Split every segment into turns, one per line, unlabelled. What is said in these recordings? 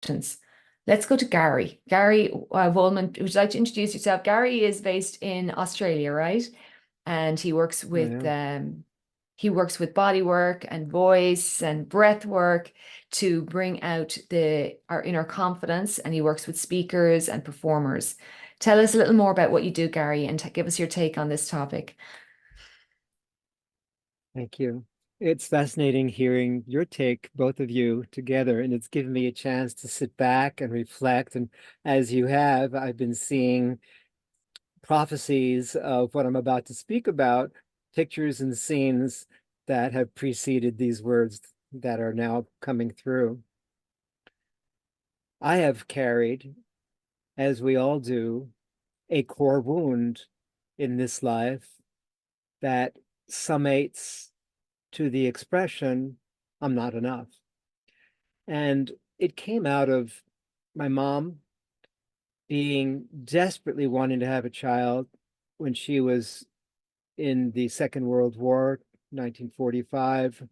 questions. Let's go to Gary. Gary Woolman, would you like to introduce yourself? Gary is based in Australia, right? And
I am.
he works with body work and voice and breath work to bring out our inner confidence. And he works with speakers and performers. Tell us a little more about what you do, Gary, and give us your take on this topic.
Thank you. It's fascinating hearing your take, both of you together, and it's given me a chance to sit back and reflect. And as you have, I've been seeing prophecies of what I'm about to speak about, pictures and scenes that have preceded these words that are now coming through. I have carried, as we all do, a core wound in this life that summates to the expression, I'm not enough. And it came out of my mom being desperately wanting to have a child when she was in the Second World War, 1945.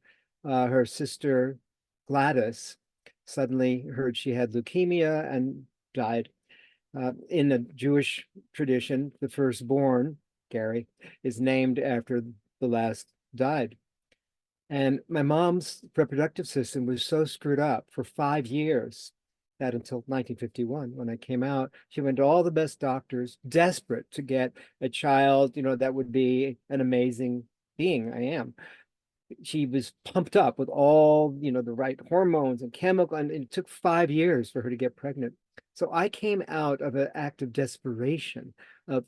Her sister Gladys suddenly heard she had leukemia and died. In the Jewish tradition, the firstborn, Gary, is named after the last died. And my mom's reproductive system was so screwed up for 5 years that until 1951, when I came out, she went to all the best doctors, desperate to get a child, that would be an amazing being. I am. She was pumped up with all, the right hormones and chemical, and it took 5 years for her to get pregnant. So I came out of an act of desperation, of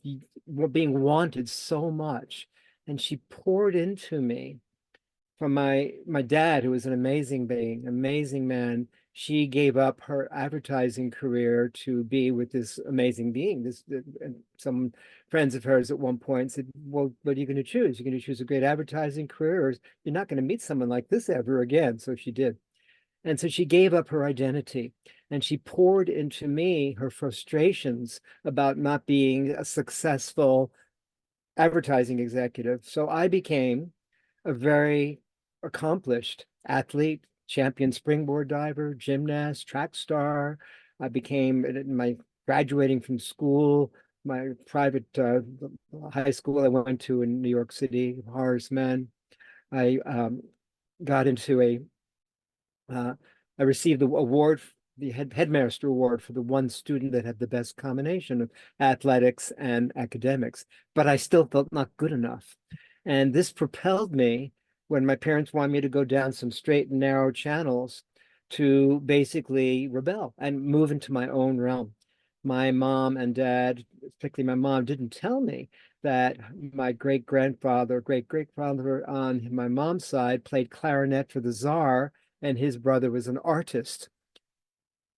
being wanted so much. And she poured into me from my dad, who was an amazing being, amazing man. She gave up her advertising career to be with this amazing being. And some friends of hers at one point said, "Well, what are you going to choose? You're going to choose a great advertising career, or you're not going to meet someone like this ever again." So she did. And so she gave up her identity and she poured into me her frustrations about not being a successful advertising executive. So I became a very accomplished athlete, champion springboard diver, gymnast, track star. I became, in my graduating from school, my private high school I went to in New York City, Horace Mann. I got into uh, I received the award, the headmaster award for the one student that had the best combination of athletics and academics, but I still felt not good enough. And this propelled me when my parents wanted me to go down some straight and narrow channels to basically rebel and move into my own realm. My mom and dad, particularly my mom, didn't tell me that my great-great-grandfather on my mom's side played clarinet for the Tsar and his brother was an artist.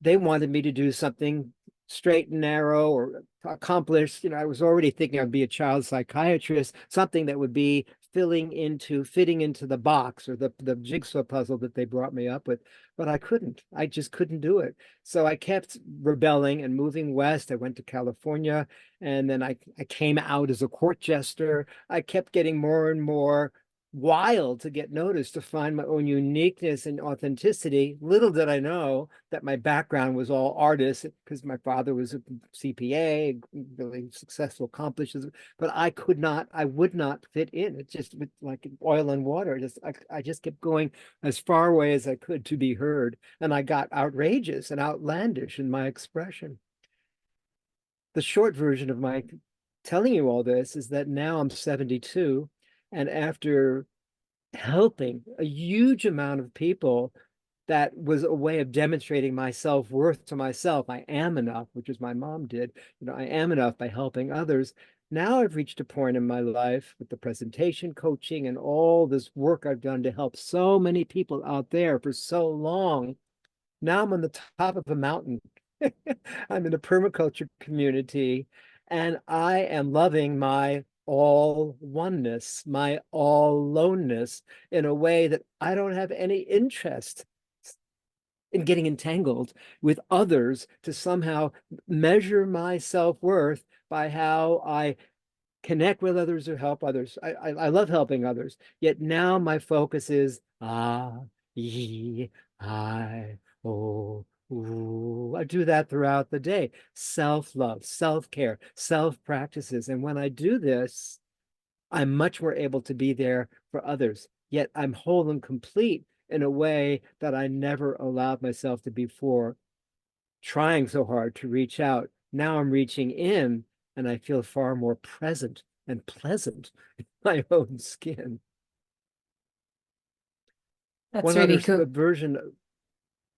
They wanted me to do something straight and narrow or accomplished. I was already thinking I'd be a child psychiatrist, something that would be fitting into the box or the jigsaw puzzle that they brought me up with. But I couldn't. I just couldn't do it. So I kept rebelling and moving west. I went to California and then I came out as a court jester. I kept getting more and more wild to get noticed, to find my own uniqueness and authenticity. Little did I know that my background was all artists because my father was a CPA, really successful, accomplished, but I would not fit in. It just like oil and water. I just kept going as far away as I could to be heard. And I got outrageous and outlandish in my expression. The short version of my telling you all this is that now I'm 72, and after helping a huge amount of people, that was a way of demonstrating my self-worth to myself. I am enough, which is my mom did. I am enough by helping others. Now I've reached a point in my life with the presentation coaching and all this work I've done to help so many people out there for so long. Now I'm on the top of a mountain. I'm in a permaculture community and I am loving my all oneness, my all aloneness in a way that I don't have any interest in getting entangled with others to somehow measure my self-worth by how I connect with others or help others. I love helping others. Yet now my focus is ye, I, oh, Ooh, I do that throughout the day. Self-love, self-care, self-practices. And when I do this, I'm much more able to be there for others. Yet I'm whole and complete in a way that I never allowed myself to before, trying so hard to reach out. Now I'm reaching in and I feel far more present and pleasant in my own skin.
That's
One other
really cool.
version,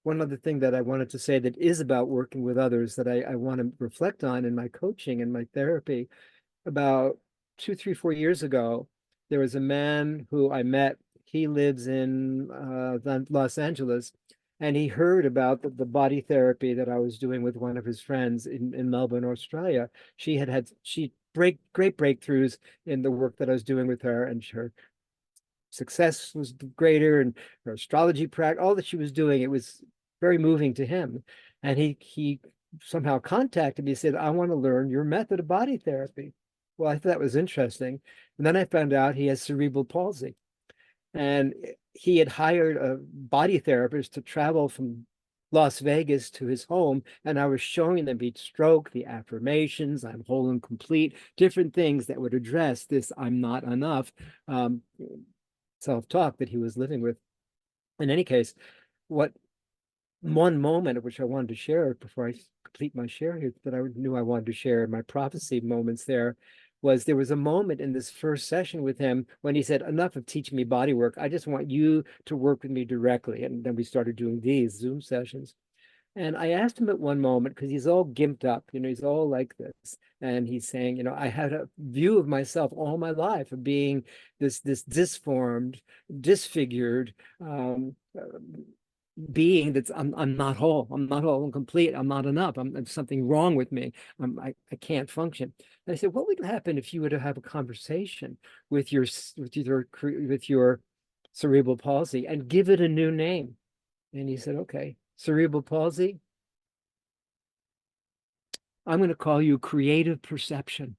one other thing that I wanted to say that is about working with others that I want to reflect on in my coaching and my therapy. About 2, 3, 4 years ago, there was a man who I met. He lives in Los Angeles, and he heard about the body therapy that I was doing with one of his friends in Melbourne, Australia. She great breakthroughs in the work that I was doing with her, and her success was greater, and her astrology practice, all that she was doing, it was very moving to him. And he somehow contacted me, said, I want to learn your method of body therapy. Well, I thought that was interesting. And then I found out he has cerebral palsy. And he had hired a body therapist to travel from Las Vegas to his home. And I was showing them each stroke, the affirmations, I'm whole and complete, different things that would address this I'm not enough um, self-talk that he was living with. In any case, what one moment of which I wanted to share before I complete my share here that I knew I wanted to share in my prophecy moments there was a moment in this first session with him when he said, enough of teaching me body work. I just want you to work with me directly. And then we started doing these Zoom sessions. And I asked him at one moment, because he's all gimped up, he's all like this. And he's saying, I had a view of myself all my life of being this disformed, disfigured being that's I'm not whole. I'm not whole and complete. I'm not enough. There's something wrong with me. I can't function. And I said, what would happen if you were to have a conversation with your cerebral palsy and give it a new name? And he said, okay, cerebral palsy, I'm going to call you creative perception.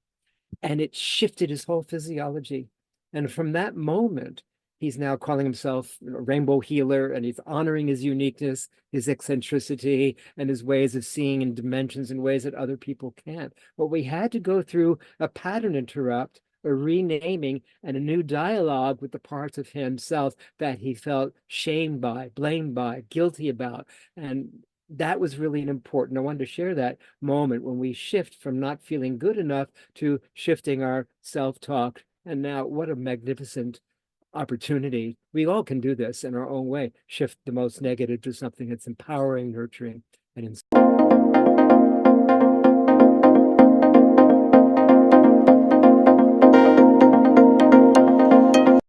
And it shifted his whole physiology. And from that moment, he's now calling himself a rainbow healer, and he's honoring his uniqueness, his eccentricity, and his ways of seeing in dimensions in ways that other people can't. But we had to go through a pattern interrupt, a renaming, and a new dialogue with the parts of himself that he felt shamed by, blamed by, guilty about. And that was really important. I wanted to share that moment when we shift from not feeling good enough to shifting our self-talk. And now, what a magnificent opportunity. We all can do this in our own way, shift the most negative to something that's empowering, nurturing, and inspiring.